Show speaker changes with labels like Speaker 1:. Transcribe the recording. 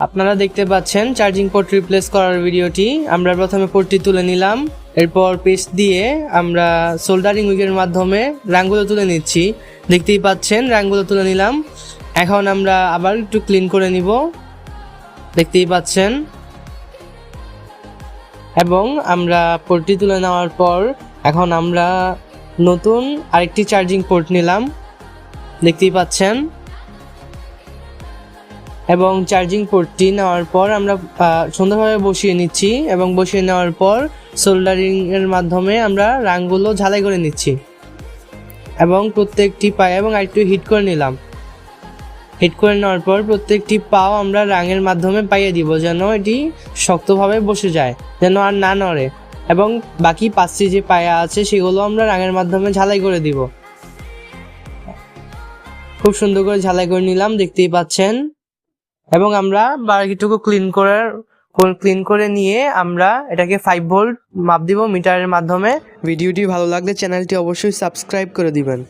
Speaker 1: আপনারা দেখতে পাচ্ছেন চার্জিং পোর্ট রিপ্লেস করার ভিডিওটি। আমরা প্রথমে পোর্টটি তুলে নিলাম, এরপর পেস্ট দিয়ে আমরা সোল্ডারিং উইকের মাধ্যমে রাংগুলো তুলে নিচ্ছি। দেখতেই পাচ্ছেন রাংগুলো তুলে নিলাম। এখন আমরা আবার একটু ক্লিন করে নিব, দেখতেই পাচ্ছেন। এবং আমরা পোর্টটি তুলে নেওয়ার পর এখন আমরা নতুন আরেকটি চার্জিং পোর্ট নিলাম, দেখতেই পাচ্ছেন। এবং চার্জিং পোর্টটি নেওয়ার পর আমরা সুন্দরভাবে বসিয়ে নিচ্ছি এবং বসিয়ে নেওয়ার পর সোল্ডারিং এর মাধ্যমে আমরা রাংগুলো ঝালাই করে নিচ্ছি এবং প্রত্যেকটি পায়ে এবং আরেকটু হিট করে নিলাম। হিট করে নেওয়ার পর প্রত্যেকটি পাও আমরা রাঙের মাধ্যমে পাইয়ে দিব, যেন এটি শক্তভাবে বসে যায়, যেন আর না নড়ে। এবং বাকি 5টি যে পায়া আছে সেগুলো আমরা রাঙের মাধ্যমে ঝালাই করে দিব। খুব সুন্দর করে ঝালাই করে নিলাম, দেখতেই পাচ্ছেন। এবং আমরা বাকিটুকু ক্লিন করে নিয়ে আমরা এটাকে 5 ভোল্ট মাপ দিব মিটারের মাধ্যমে। ভিডিওটি ভালো লাগলে চ্যানেলটি অবশ্যই সাবস্ক্রাইব করে দিবেন।